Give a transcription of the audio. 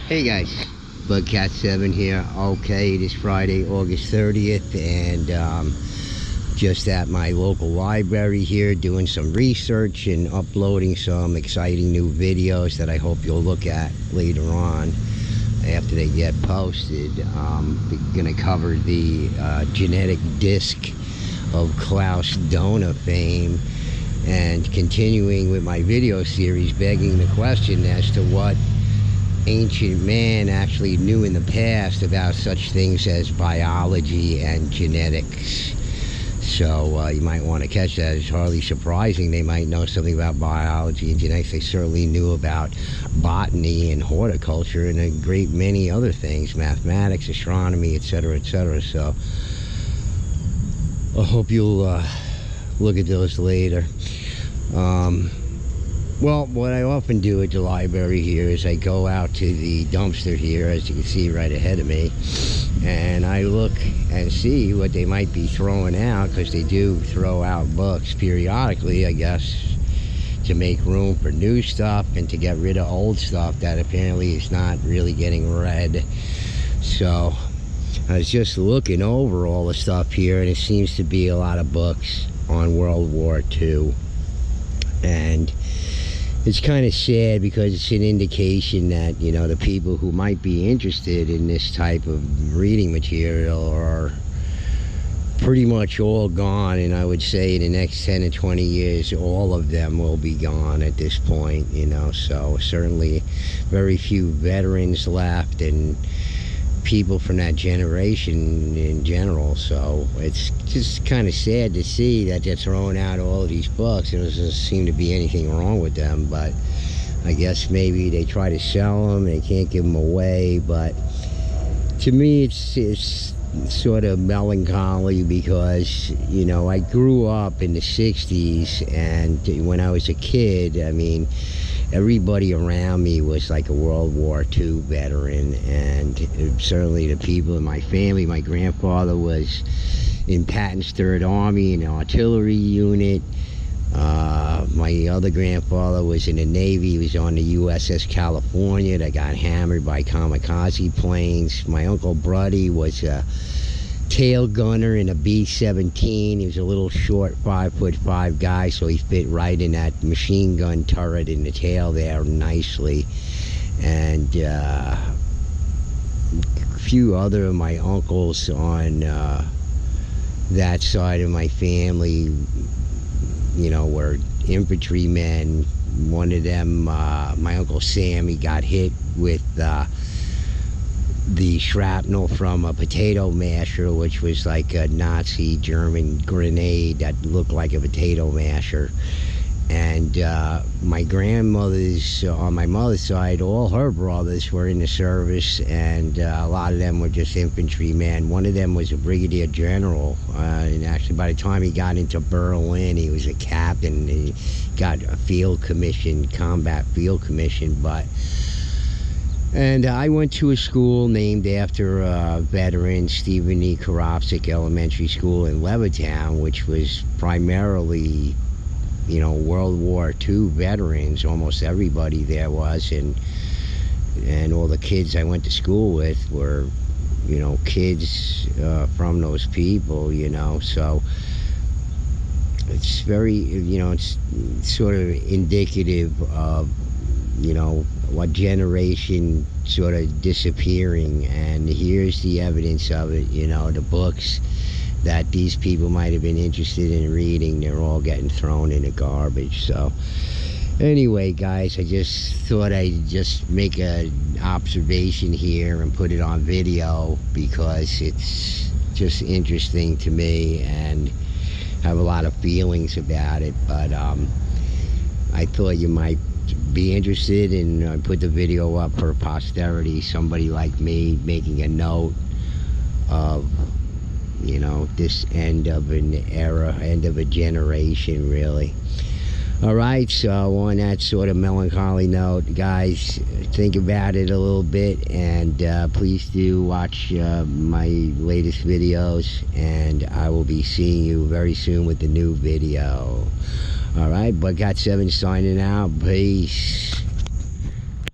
Hey guys, Bugcat7 here. Okay, it is Friday, August 30th, and just at my local library here doing some research and uploading some exciting new videos that I hope you'll look at later on after they get posted. We're going to cover the genetic disc of Klaus Donor fame, and continuing with my video series begging the question as to what ancient man actually knew in the past about such things as biology and genetics. So you might want to catch that. It's hardly surprising they might know something about biology and genetics. They certainly knew about botany and horticulture and a great many other things, mathematics, astronomy, etc., etc. So I hope you'll look at those later. Well, what I often do at the library here is I go out to the dumpster here, as you can see right ahead of me, and I look and see what they might be throwing out, because they do throw out books periodically, I guess, to make room for new stuff and to get rid of old stuff that apparently is not really getting read. So I was just looking over all the stuff here, and it seems to be a lot of books on World War II. And it's kind of sad, because it's an indication that, you know, the people who might be interested in this type of reading material are pretty much all gone. And I would say in the next 10 to 20 years, all of them will be gone at this point, you know. So certainly very few veterans left, and people from that generation in general. So it's just kind of sad to see that they're throwing out all of these books. There doesn't seem to be anything wrong with them, but I guess maybe they try to sell them, they can't give them away. But to me, it's sort of melancholy, because, you know, I grew up in the 60s, and when I was a kid, I mean, everybody around me was like a World War II veteran, and certainly the people in my family. My grandfather was in Patton's Third Army in an artillery unit. My other grandfather was in the Navy. He was on the USS California that got hammered by kamikaze planes. My Uncle Bruddy was a tail gunner in a B-17. He was a little short 5'5" guy, so he fit right in that machine gun turret in the tail there nicely. And a few other of my uncles on that side of my family, you know, were infantrymen. One of them, my Uncle Sam, he got hit with the shrapnel from a potato masher, which was like a Nazi German grenade that looked like a potato masher. And my grandmother's, on my mother's side, all her brothers were in the service, and a lot of them were just infantrymen. One of them was a brigadier general, and actually by the time he got into Berlin, he was a captain. He got a field commission, combat field commission. And I went to a school named after a veteran, Stephen E. Karofsky Elementary School in Levittown, which was primarily, you know, World War II veterans. Almost everybody there was, and all the kids I went to school with were, you know, kids from those people, you know. So it's very, you know, it's sort of indicative of, you know, what generation sort of disappearing. And here's the evidence of it, you know, the books that these people might have been interested in reading, they're all getting thrown in the garbage. So anyway, guys, I just thought I'd just make an observation here and put it on video, because it's just interesting to me and have a lot of feelings about it. But I thought you might be interested, and I put the video up for posterity, somebody like me making a note of, you know, this end of an era, end of a generation, really. All right, so on that sort of melancholy note, guys, think about it a little bit, and please do watch my latest videos, and I will be seeing you very soon with the new video. All right, Bugcat7 signing out. Peace.